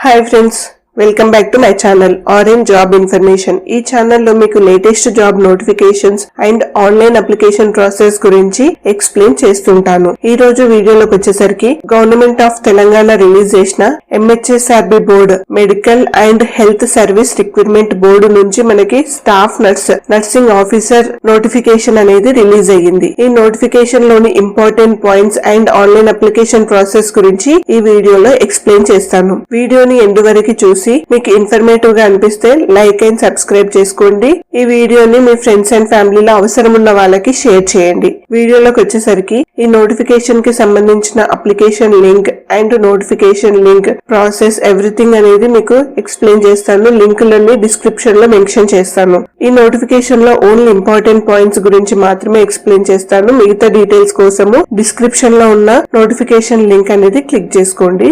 Hi friends, welcome back to my channel Orange Job Information. ఈ ఛానల్లో మీకు latest job notifications and online application process గురించి explain చేస్తుంటాను. ఈ రోజు వీడియోలోకి వచ్చేసరికి గవర్నమెంట్ ఆఫ్ తెలంగాణ రిలీజ్ చేసిన MHSRB board medical and health service recruitment board నుంచి మనకి స్టాఫ్ నర్సింగ్ ఆఫీసర్ నోటిఫికేషన్ అనేది రిలీజ్ అయ్యింది. ఈ నోటిఫికేషన్ లోని important points and online application process గురించి ఈ వీడియోలో ఎక్స్ప్లెయిన్ చేస్తాను. వీడియోని ఎండ్ వరకు చూసి మీకు ఇన్ఫర్మేటివ్ గా అనిపిస్తే లైక్ అండ్ సబ్స్క్రైబ్ చేసుకోండి. ఈ వీడియోని మీ ఫ్రెండ్స్ అండ్ ఫ్యామిలీలో అవసరం ఉన్న వాళ్ళకి షేర్ చేయండి. వీడియోలోకి వచ్చేసరికి ఈ నోటిఫికేషన్ కి సంబంధించిన application link and notification link process everything అనేది మీకు ఎక్స్ప్లెయిన్ చేస్తాను. లింకులన్నీ డిస్క్రిప్షన్ లో మెన్షన్ చేస్తాను. ఈ నోటిఫికేషన్ లో ఓన్లీ ఇంపార్టెంట్ పాయింట్స్ గురించి మాత్రమే ఎక్స్ప్లెయిన్ చేస్తాను. మిగతా డీటెయిల్స్ కోసము డిస్క్రిప్షన్ లో ఉన్న నోటిఫికేషన్ లింక్ అనేది క్లిక్ చేసుకోండి.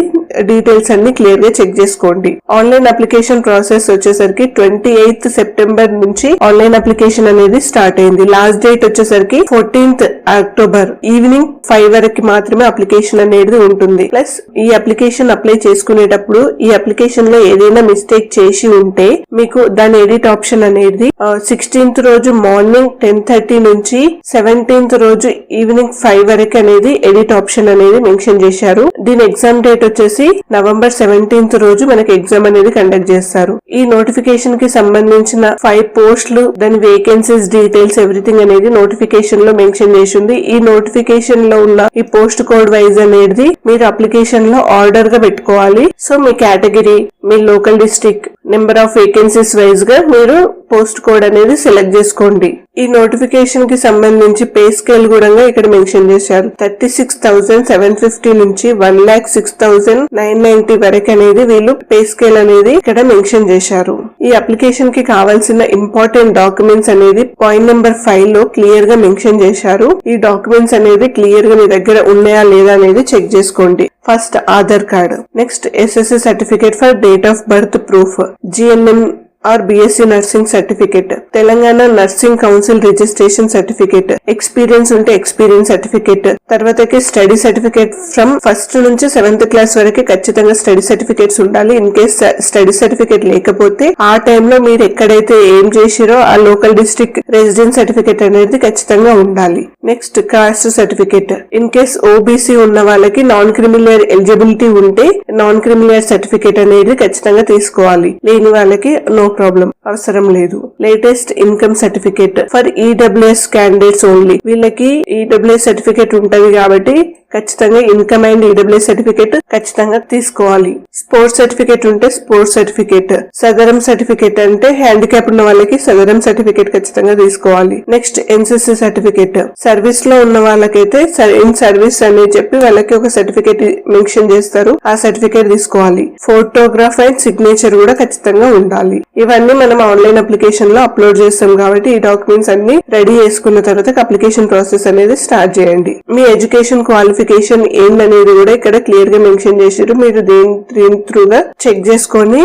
డీటెయిల్స్ అన్ని క్లియర్ గా చెక్ చేసుకోండి. ఆన్లైన్ అప్లికేషన్ ప్రాసెస్ వచ్చేసరికి 28th సెప్టెంబర్ నుంచి ఆన్లైన్ అప్లికేషన్ అనేది స్టార్ట్ అయింది. లాస్ట్ డేట్ వచ్చేసరికి 14th అక్టోబర్ ఈవినింగ్ 5 వరకు మాత్రమే అప్లికేషన్ అనేది ఉంటుంది. ప్లస్ ఈ అప్లికేషన్ అప్లై చేసుకునేటప్పుడు ఈ అప్లికేషన్ లో ఏదైనా మిస్టేక్ చేసి ఉంటే మీకు దాని ఎడిట్ ఆప్షన్ అనేది 16th రోజు మార్నింగ్ 10:30 నుంచి 17th రోజు ఈవినింగ్ 5 వరకు అనేది ఎడిట్ ఆప్షన్ అనేది మెన్షన్ చేశారు. దీని ఎగ్జామ్ డేట్ వచ్చేసి నవంబర్ 17th రోజు మనకి ఎగ్జామ్ అనేది కండక్ట్ చేస్తారు. ఈ నోటిఫికేషన్ కి సంబంధించిన 5 పోస్టులు దాని వేకెన్సీస్ డీటెయిల్స్ ఎవ్రీథింగ్ అనేది నోటిఫికేషన్ లో మెన్షన్ చేసింది. ఈ నోటిఫికేషన్ లో ఉన్న ఈ పోస్ట్ కోడ్ వైజ్ అనేది మీరు అప్లికేషన్ లో ఆర్డర్ గా పెట్టుకోవాలి. So me category, me local district, number of vacancies wise గా మీరు పోస్ట్ కోడ్ అనేది సెలెక్ట్ చేసుకోండి. ఈ నోటిఫికేషన్ కి సంబంధించి పే స్కేల్ కూడా ఇక్కడ మెన్షన్ చేశారు. 36,750 నుంచి 1,06,990 వరకు అనేది వీళ్ళు పే స్కేల్ అనేది ఇక్కడ మెన్షన్ చేశారు. ఈ అప్లికేషన్ కి కావాల్సిన ఇంపార్టెంట్ డాక్యుమెంట్స్ అనేది పాయింట్ నెంబర్ 5 లో క్లియర్ గా మెన్షన్ చేశారు. ఈ డాక్యుమెంట్స్ అనేది క్లియర్ గా మీ దగ్గర ఉన్నాయా లేదా అనేది చెక్ చేసుకోండి. First Aadhaar card, next SSC certificate for date of birth proof, GNM or BSc nursing certificate, Telangana nursing council registration certificate, experience ఉంటే ఎక్స్పీరియన్స్ సర్టిఫికేట్, తర్వాతకి స్టడీ సర్టిఫికేట్ ఫ్రమ్ 1st నుంచి 7th క్లాస్ వరకు ఖచ్చితంగా స్టడీ సర్టిఫికేట్స్ ఉండాలి. In case study certificate లేకపోతే ఆ టైంలో మీరు ఎక్కడైతే ఏం చేసిరో ఆ లోకల్ డిస్ట్రిక్ట్ రెసిడెన్స్ సర్టిఫికేట్ అనేది ఖచ్చితంగా ఉండాలి. Next cost certificate, in case OBC ఉన్న వాళ్ళకి నాన్ క్రిమిలియర్ ఎలిజిబిలిటీ ఉంటే నాన్ క్రిమిలియర్ సర్టిఫికేట్ అనేది ఖచ్చితంగా తీసుకోవాలి. లేని వాళ్ళకి నో ప్రాబ్లం, అవసరం లేదు. Latest income certificate for EWS candidates only. వీళ్ళకి EWS సర్టిఫికేట్ ఉంటది కాబట్టి ఖచ్చితంగా ఇన్కమ్ అండ్ EWS సర్టిఫికేట్ ఖచ్చితంగా తీసుకోవాలి. స్పోర్ట్స్ సర్టిఫికేట్ ఉంటే స్పోర్ట్స్ సర్టిఫికేట్, సదరం సర్టిఫికేట్ అంటే హ్యాండిక్యాప్ ఉన్న వాళ్ళకి సదరం సర్టిఫికేట్ ఖచ్చితంగా తీసుకోవాలి. నెక్స్ట్ NCC సర్టిఫికేట్, సర్వీస్ లో ఉన్న వాళ్ళకైతే ఇన్ సర్వీస్ అని చెప్పి వాళ్ళకి ఒక సర్టిఫికేట్ మెన్షన్ చేస్తారు, ఆ సర్టిఫికేట్ తీసుకోవాలి. ఫోటోగ్రాఫ్ అండ్ సిగ్నేచర్ కూడా ఖచ్చితంగా ఉండాలి. ఇవన్నీ మనం ఆన్లైన్ అప్లికేషన్ లో అప్లోడ్ చేస్తాం కాబట్టి ఈ డాక్యుమెంట్స్ అన్ని రెడీ చేసుకున్న తర్వాత అప్లికేషన్ ప్రాసెస్ అనేది స్టార్ట్ చేయండి. మీ ఎడ్యుకేషన్ క్వాలిఫికేషన్ ఏంటనేది కూడా ఇక్కడ క్లియర్ గా మెన్షన్ చేసారు. మీరు దీని త్రూగా చెక్ చేసుకొని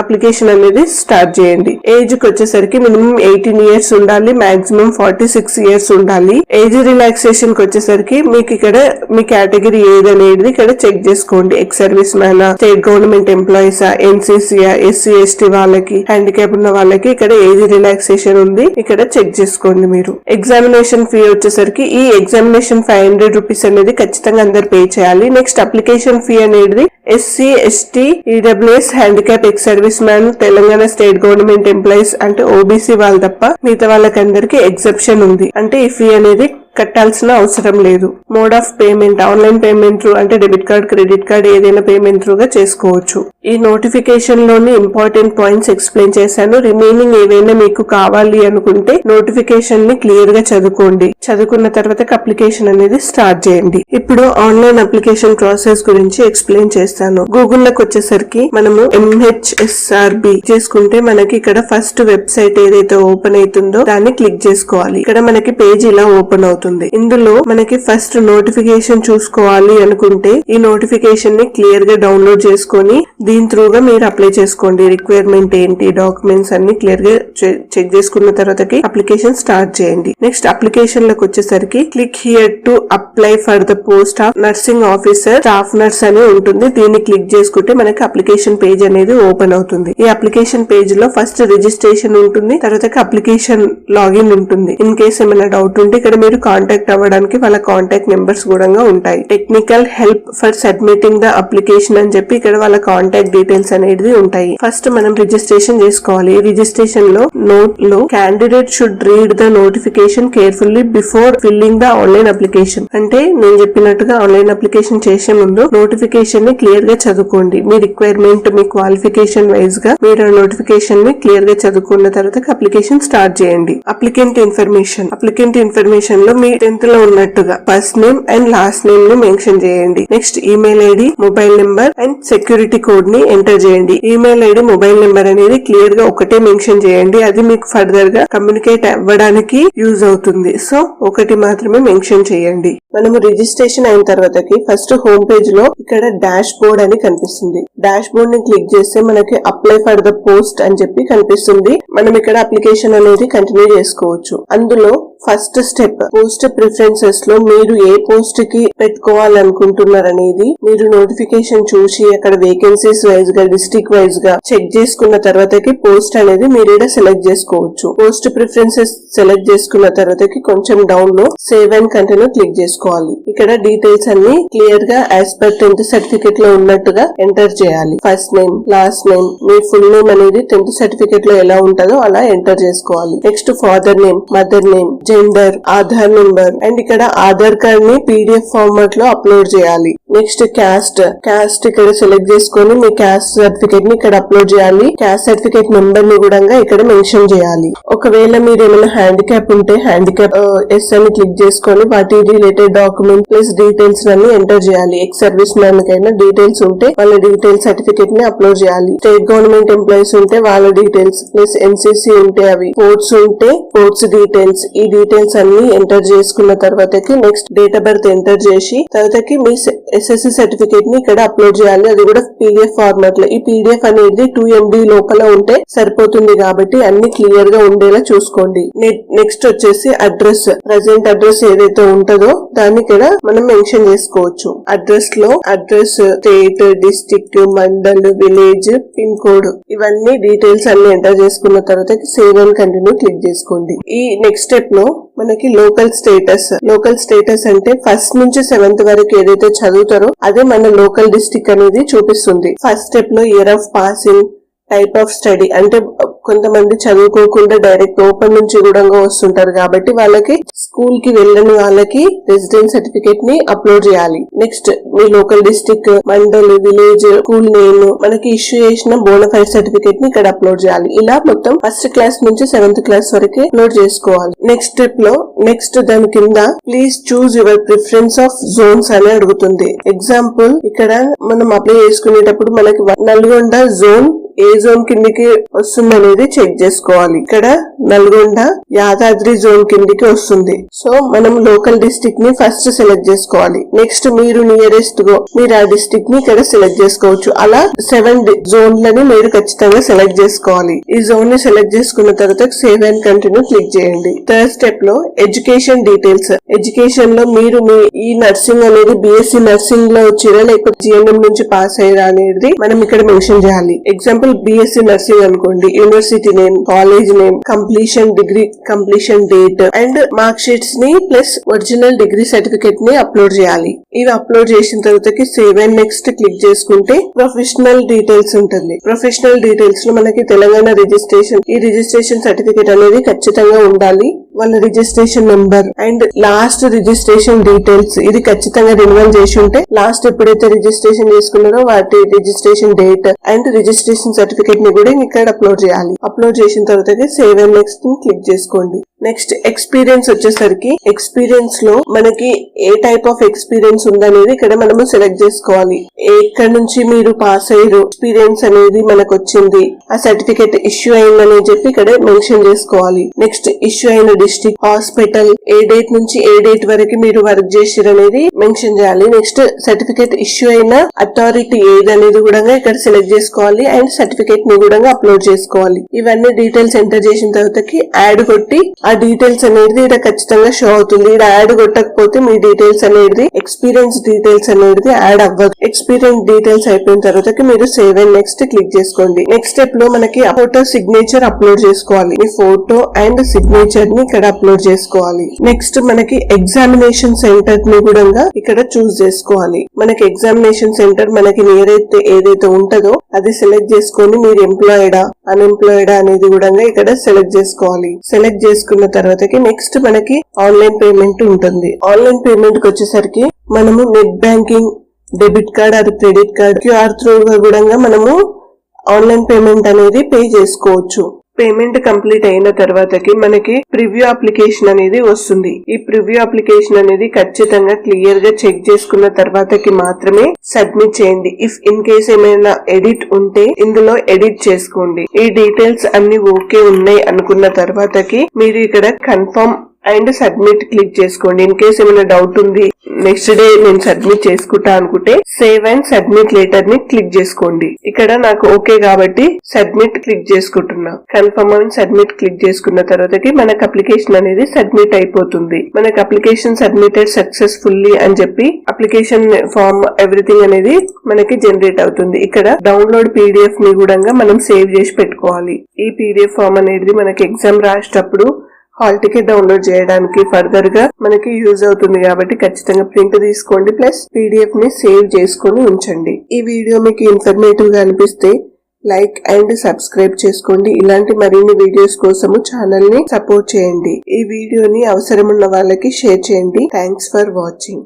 అప్లికేషన్ అనేది స్టార్ట్ చేయండి. ఏజ్ కి వచ్చేసరికి మినిమం 18 years ఉండాలి, మాక్సిమం 46 years ఉండాలి. ఏజ్ రిలాక్సేషన్ కి వచ్చేసరికి మీకు ఇక్కడ మీ కేటగిరీ ఏదనేది ఇక్కడ చెక్ చేసుకోండి. ఎక్స్ సర్వీస్ మ్యానా, స్టేట్ గవర్నమెంట్ ఎంప్లాయీసా, NCCయా, SC ST వాళ్ళకి, హ్యాండిక్యాప్ ఉన్న వాళ్ళకి ఇక్కడ ఏజ్ రిలాక్సేషన్ ఉంది, ఇక్కడ చెక్ చేసుకోండి. మీరు ఎగ్జామినేషన్ ఫీ వచ్చేసరికి ఈ ఎగ్జామినేషన్ 500 రూపీస్ అనేది ఖచ్చితంగా అందరు పే చేయాలి. నెక్స్ట్ అప్లికేషన్ ఫీ అనేది SC ST EWS handicap, ex service man, Telangana state government employees అంటే OBC వాళ్ళు తప్ప మిగతా వాళ్ళకందరికి ఎగ్జెప్షన్ ఉంది. అంటే ఈ ఫీ అనేది కట్టాల్సిన అవసరం లేదు. Mode of payment online payment through అంటే డెబిట్ కార్డ్, క్రెడిట్ కార్డ్ ఏదైనా పేమెంట్ త్రూగా చేసుకోవచ్చు. ఈ నోటిఫికేషన్ లోని ఇంపార్టెంట్ పాయింట్స్ ఎక్స్ప్లెయిన్ చేశాను. రిమైనింగ్ ఏవైనా మీకు కావాలి అనుకుంటే నోటిఫికేషన్ ని క్లియర్ గా చదువుకోండి. చదువుకున్న తర్వాత అప్లికేషన్ అనేది స్టార్ట్ చేయండి. ఇప్పుడు ఆన్లైన్ అప్లికేషన్ ప్రాసెస్ గురించి ఎక్స్ప్లెయిన్ చేస్తాను. గూగుల్లోకి వచ్చేసరికి మనము MHSRB చేసుకుంటే మనకి ఇక్కడ ఫస్ట్ వెబ్సైట్ ఏదైతే ఓపెన్ అవుతుందో దాన్ని క్లిక్ చేసుకోవాలి. ఇక్కడ మనకి పేజ్ ఇలా ఓపెన్ అవుతుంది. అవుతుంది. ఇందులో మనకి ఫస్ట్ నోటిఫికేషన్ చూసుకోవాలి అనుకుంటే ఈ నోటిఫికేషన్ ని క్లియర్ గా డౌన్లోడ్ చేసుకొని దీని త్రూగా మీరు అప్లై చేసుకోండి. రిక్వైర్మెంట్ ఏంటి, డాక్యుమెంట్స్ అన్ని క్లియర్ గా చెక్ చేసుకున్న తర్వాతకి అప్లికేషన్ స్టార్ట్ చేయండి. నెక్స్ట్ అప్లికేషన్ లకు వచ్చేసరికి click here to apply for the post of nursing officer staff nurse అని ఉంటుంది. దీన్ని క్లిక్ చేసుకుంటే మనకి అప్లికేషన్ పేజ్ అనేది ఓపెన్ అవుతుంది. ఈ అప్లికేషన్ పేజ్ లో ఫస్ట్ రిజిస్ట్రేషన్ ఉంటుంది, తర్వాత అప్లికేషన్ లాగిన్ ఉంటుంది. ఇన్ కేస్ ఏమైనా డౌట్ ఉంటే ఇక్కడ మీరు కాంటాక్ట్ అవ్వడానికి వాళ్ళ కాంటాక్ట్ నెంబర్స్ కూడా ఉంటాయి. Technical help for submitting the application అని చెప్పి ఇక్కడ వాళ్ళ కాంటాక్ట్ డీటెయిల్స్ అనేది ఉంటాయి. ఫస్ట్ మనం రిజిస్ట్రేషన్ చేసుకోవాలి. రిజిస్ట్రేషన్ లో నోట్ లో candidate should read the notification carefully before filling the online application. అంటే నేను చెప్పినట్టుగా ఆన్లైన్ అప్లికేషన్ చేసే ముందు నోటిఫికేషన్ ని క్లియర్ గా చదువుకోండి. మీ రిక్వైర్మెంట్, మీ క్వాలిఫికేషన్ వైజ్ గా మీరు నోటిఫికేషన్ ని క్లియర్ గా చదువుకున్న తర్వాత అప్లికేషన్ స్టార్ట్ చేయండి. అప్లికెంట్ ఇన్ఫర్మేషన్ లో మీ 10th లో ఉన్నట్టుగా first name and last name ని మెన్షన్ చేయండి. Next email ID, mobile number and security code ని ఎంటర్ చేయండి. ఈమెయిల్ ఐడి, మొబైల్ నెంబర్ అనేది క్లియర్ గా ఒకటే మెన్షన్ చేయండి. అది మీకు ఫర్దర్ గా కమ్యూనికేట్ అవ్వడానికి యూజ్ అవుతుంది. సో ఒకటి మాత్రమే మెన్షన్ చేయండి. మనము రిజిస్ట్రేషన్ అయిన తర్వాతకి ఫస్ట్ హోమ్ పేజ్ లో ఇక్కడ డాష్ బోర్డ్ అని కనిపిస్తుంది. డాష్ బోర్డ్ ని క్లిక్ చేస్తే మనకి అప్లై ఫర్ ద పోస్ట్ అని చెప్పి కనిపిస్తుంది. మనం ఇక్కడ అప్లికేషన్ అనేది కంటిన్యూ చేసుకోవచ్చు. అందులో ఫస్ట్ స్టెప్ పోస్ట్ ప్రిఫరెన్సెస్ లో మీరు ఏ పోస్ట్ కి పెట్టుకోవాలనుకుంటున్నారు అనేది మీరు నోటిఫికేషన్ చూసి అక్కడ వేకెన్సీస్ వైజ్ గా, డిస్ట్రిక్ట్ వైజ్ గా చెక్ చేసుకున్న తర్వాతకి పోస్ట్ అనేది మీరు ఇక్కడ సెలెక్ట్ చేసుకోవచ్చు. పోస్ట్ ప్రిఫరెన్సెస్ సెలెక్ట్ చేసుకున్న తర్వాతకి కొంచెం డౌన్ లో సేవ్ అండ్ కంటిన్యూ క్లిక్ చేసుకోవాలి. ఇక్కడ డీటెయిల్స్ అన్ని క్లియర్ గా యాజ్ పర్ 10th సర్టిఫికేట్ లో ఉన్నట్టుగా ఎంటర్ చేయాలి. ఫస్ట్ నేమ్, లాస్ట్ నేమ్, మీ ఫుల్ నేమ్ అనేది 10th సర్టిఫికేట్ లో ఎలా ఉంటుందో అలా ఎంటర్ చేసుకోవాలి. Next father name, mother name, gender, Aadhaar number and ఇక్కడ ఆధార్ కార్డ్ ని PDF ఫార్మాట్ లో అప్లోడ్ చేయాలి. నెక్స్ట్ క్యాస్ట్ ఇక్కడ సెలెక్ట్ చేసుకొని మీ క్యాస్ట్ సర్టిఫికేట్ ని ఇక్కడ అప్లోడ్ చేయాలి. క్యాస్ట్ సర్టిఫికేట్ నెంబర్ ని కూడా ఇక్కడ మెన్షన్ చేయాలి. ఒకవేళ మీరు ఏమైనా హ్యాండిక్యాప్ ఉంటే హ్యాండిక్యాప్ ఎస్ అని క్లిక్ చేసుకొని వాటి రిలేటెడ్ డాక్యుమెంట్ ప్లస్ డీటెయిల్స్ అన్ని ఎంటర్ చేయాలి. ఎక్స్ సర్వీస్ మ్యాన్ కైనా డీటెయిల్స్ ఉంటే వాళ్ళ డీటెయిల్స్ సర్టిఫికేట్ ని అప్లోడ్ చేయాలి. స్టేట్ గవర్నమెంట్ ఎంప్లాయీస్ ఉంటే వాళ్ళ డీటెయిల్స్ ప్లస్ NCC ఉంటే అవి, కోర్ట్స్ ఉంటే కోర్ట్స్ డీటెయిల్స్, ఈ డీటెయిల్స్ అన్ని ఎంటర్ చేసుకున్న తర్వాతకి next date of birth enter చేసి తర్వాతకి మీ SSC సర్టిఫికేట్ ని ఇక్కడ అప్లోడ్ చేయాలి. అది కూడా PDF ఫార్మాట్ లో. ఈ PDF అనేది 2 MB లోపల ఉంటే సరిపోతుంది కాబట్టి అన్ని క్లియర్ గా ఉండేలా చూసుకోండి. నెక్స్ట్ వచ్చేసి అడ్రస్, ప్రజెంట్ అడ్రస్ ఏదైతే ఉంటుందో దాన్ని ఇక్కడ మనం మెన్షన్ చేసుకోవచ్చు. అడ్రస్ లో address, state, district, mandal, village, pin code ఇవన్నీ డీటెయిల్స్ అన్ని ఎంటర్ చేసుకున్న తర్వాత సేవ్ అండ్ కంటిన్యూ క్లిక్ చేసుకోండి. ఈ నెక్స్ట్ స్టెప్ లో మనకి లోకల్ స్టేటస్ అంటే ఫస్ట్ నుంచి 7th వరకు ఏదైతే చదువుతారో అదే మన లోకల్ డిస్ట్రిక్ట్ అనేది చూపిస్తుంది. ఫస్ట్ స్టెప్ లో year of passing, type of study అంటే కొంతమంది చదువుకోకుండా డైరెక్ట్ ఓపెన్ నుంచి కూడా వస్తుంటారు కాబట్టి వాళ్ళకి స్కూల్ కి వెళ్ళని వాళ్ళకి రెసిడెన్స్ సర్టిఫికేట్ ని అప్లోడ్ చేయాలి. నెక్స్ట్ మీ local district, mandal, village, school name, మనకి ఇష్యూ చేసిన బోనఫైడ్ సర్టిఫికేట్ ని ఇక్కడ అప్లోడ్ చేయాలి. ఇలా మొత్తం ఫస్ట్ క్లాస్ నుంచి 7th క్లాస్ వరకు అప్లోడ్ చేసుకోవాలి. నెక్స్ట్ స్టెప్ లో నెక్స్ట్ దాని కింద please choose your preference of zones అని అడుగుతుంది. ఎగ్జాంపుల్ ఇక్కడ మనం అప్లై చేసుకునేటప్పుడు మనకి నల్గొండ జోన్ ఏ జోన్ కిందికి వస్తుంది అనేది చెక్ చేసుకోవాలి. ఇక్కడ నల్గొండ యాదాద్రి జోన్ కిందికి వస్తుంది. సో మనం లోకల్ డిస్ట్రిక్ట్ ని ఫస్ట్ సెలెక్ట్ చేసుకోవాలి. నెక్స్ట్ మీరు నియరెస్ట్ గా మీరు ఆ డిస్ట్రిక్ట్ ని ఇక్కడ సెలెక్ట్ చేసుకోవచ్చు. అలా 7 జోన్లని మీరు ఖచ్చితంగా సెలెక్ట్ చేసుకోవాలి. ఈ జోన్ ని సెలెక్ట్ చేసుకున్న తర్వాత సేవ్ అండ్ కంటిన్యూ క్లిక్ చేయండి. థర్డ్ స్టెప్ లో ఎడ్యుకేషన్ డీటెయిల్స్. ఎడ్యుకేషన్ లో మీరు మీ ఈ నర్సింగ్ అనేది BSc నర్సింగ్ లో వచ్చిరా లేకపోతే GNM నుంచి పాస్ అయ్యారా అనేది మనం ఇక్కడ మెన్షన్ చేయాలి. ఎగ్జాంపుల్ BSc నర్సింగ్ అనుకోండి, university name, college name, completion degree completion date and mark sheets ని ప్లస్ ఒరిజినల్ డిగ్రీ సర్టిఫికేట్ ని అప్లోడ్ చేయాలి. ఇవి అప్లోడ్ చేసిన తర్వాత సేవ్ అండ్ నెక్స్ట్ క్లిక్ చేసుకుంటే ప్రొఫెషనల్ డీటెయిల్స్ ఉంటుంది. ప్రొఫెషనల్ డీటెయిల్స్ లో మనకి తెలంగాణ రిజిస్ట్రేషన్, ఈ రిజిస్ట్రేషన్ సర్టిఫికేట్ అనేది ఖచ్చితంగా ఉండాలి. వాళ్ళ registration number and last registration details ఇది ఖచ్చితంగా రెన్యువల్ చేసి ఉంటే లాస్ట్ ఎప్పుడైతే రిజిస్ట్రేషన్ చేసుకున్నారో వాటి registration date and registration certificate ని కూడా ఇక్కడ అప్లోడ్ చేయాలి. అప్లోడ్ చేసిన తర్వాత సేవ్ అండ్ నెక్స్ట్ క్లిక్ చేసుకోండి. నెక్స్ట్ ఎక్స్పీరియన్స్ వచ్చేసరికి ఎక్స్పీరియన్స్ లో మనకి ఏ టైప్ ఆఫ్ ఎక్స్పీరియన్స్ ఉందనేది ఇక్కడ మనము సెలెక్ట్ చేసుకోవాలి. ఎక్కడ నుంచి మీరు పాస్ అయ్యారు, ఎక్స్పీరియన్స్ అనేది మనకు వచ్చింది, ఆ సర్టిఫికేట్ ఇష్యూ అయిందని చెప్పి ఇక్కడ మెన్షన్ చేసుకోవాలి. నెక్స్ట్ ఇష్యూ అయిన డిస్ట్రిక్ట్, హాస్పిటల్, ఏ డేట్ నుంచి ఏ డేట్ వరకు మీరు వర్క్ చేసారు అనేది మెన్షన్ చేయాలి. నెక్స్ట్ సర్టిఫికేట్ ఇష్యూ అయిన అథారిటీ ఏది అనేది కూడా ఇక్కడ సెలెక్ట్ చేసుకోవాలి అండ్ సర్టిఫికేట్ ని కూడా అప్లోడ్ చేసుకోవాలి. ఇవన్నీ డీటెయిల్స్ ఎంటర్ చేసిన తర్వాతకి యాడ్ కొట్టి ఆ డీటెయిల్స్ అనేది ఇక్కడ ఖచ్చితంగా షో అవుతుంది. ఇక్కడ యాడ్ కొట్టకపోతే మీ డీటెయిల్స్ అనేది ఎక్స్పీరియన్స్ డీటెయిల్స్ అనేది యాడ్ అవ్వదు. ఎక్స్పీరియన్స్ డీటెయిల్స్ అయిపోయిన తర్వాత మీరు సేవ్ అండ్ నెక్స్ట్ క్లిక్ చేసుకోండి. నెక్స్ట్ స్టెప్ లో మనకి ఫోటో సిగ్నేచర్ అప్లోడ్ చేసుకోవాలి. మీ ఫోటో అండ్ సిగ్నేచర్ ని ఇక్కడ అప్లోడ్ చేసుకోవాలి. నెక్స్ట్ మనకి ఎగ్జామినేషన్ సెంటర్ ని కూడా ఇక్కడ చూస్ చేసుకోవాలి. మనకి ఎగ్జామినేషన్ సెంటర్ మనకి నియర్ అయితే ఏదైతే ఉంటుందో అది సెలెక్ట్ చేసుకొని మీరు ఎంప్లాయిడా అన్ఎంప్లాయిడా అనేది కూడా ఇక్కడ సెలెక్ట్ చేసుకోవాలి. సెలెక్ట్ చేసుకున్న తర్వాతకి నెక్స్ట్ మనకి ఆన్లైన్ పేమెంట్ ఉంటుంది. ఆన్లైన్ పేమెంట్ కి వచ్చేసరికి మనము నెట్ బ్యాంకింగ్, డెబిట్ కార్డ్ అది క్రెడిట్ కార్డ్, క్యూఆర్ త్రూ కూడా మనము ఆన్లైన్ పేమెంట్ అనేది పే చేసుకోవచ్చు. పేమెంట్ కంప్లీట్ అయిన తర్వాతకి మనకి ప్రివ్యూ అప్లికేషన్ అనేది వస్తుంది. ఈ ప్రివ్యూ అప్లికేషన్ అనేది ఖచ్చితంగా క్లియర్ గా చెక్ చేసుకున్న తర్వాతకి మాత్రమే సబ్మిట్ చేయండి. ఇఫ్ ఇన్ కేస్ ఏమైనా ఎడిట్ ఉంటే ఇందులో ఎడిట్ చేసుకోండి. ఈ డీటెయిల్స్ అన్ని ఓకే ఉన్నాయి అనుకున్న తర్వాతకి మీరు ఇక్కడ కన్ఫర్మ్ అండ్ సబ్మిట్ క్లిక్ చేసుకోండి. ఇన్ కేస్ ఏమైనా డౌట్ ఉంది, నెక్స్ట్ డే నేను సబ్మిట్ చేసుకుంటా అనుకుంటే సేవ్ అండ్ సబ్మిట్ లేటర్ ని క్లిక్ చేసుకోండి. ఇక్కడ నాకు ఓకే కాబట్టి సబ్మిట్ క్లిక్ చేసుకుంటున్నా. కన్ఫర్మ్ అండ్ సబ్మిట్ క్లిక్ చేసుకున్న తర్వాతకి మనకు అప్లికేషన్ అనేది సబ్మిట్ అయిపోతుంది. మనకు అప్లికేషన్ సబ్మిటెడ్ సక్సెస్ఫుల్లీ అని చెప్పి అప్లికేషన్ ఫామ్ ఎవ్రీథింగ్ అనేది మనకి జనరేట్ అవుతుంది. ఇక్కడ డౌన్లోడ్ పీడిఎఫ్ ని కూడా మనం సేవ్ చేసి పెట్టుకోవాలి. ఈ పీడిఎఫ్ ఫామ్ అనేది మనకి ఎగ్జామ్ రాసేటప్పుడు హాల్ టికెట్ డౌన్లోడ్ చేయడానికి ఫర్దర్ గా మనకి యూజ్ అవుతుంది కాబట్టి ఖచ్చితంగా ప్రింట్ తీసుకోండి. ప్లస్ పీడిఎఫ్ ని సేవ్ చేసుకుని ఉంచండి. ఈ వీడియో మీకు ఇన్ఫర్మేటివ్ గా అనిపిస్తే లైక్ అండ్ సబ్స్క్రైబ్ చేసుకోండి. ఇలాంటి మరిన్ని వీడియోస్ కోసము ఛానల్ ని సపోర్ట్ చేయండి. ఈ వీడియోని అవసరం ఉన్న వాళ్ళకి షేర్ చేయండి. Thanks for watching.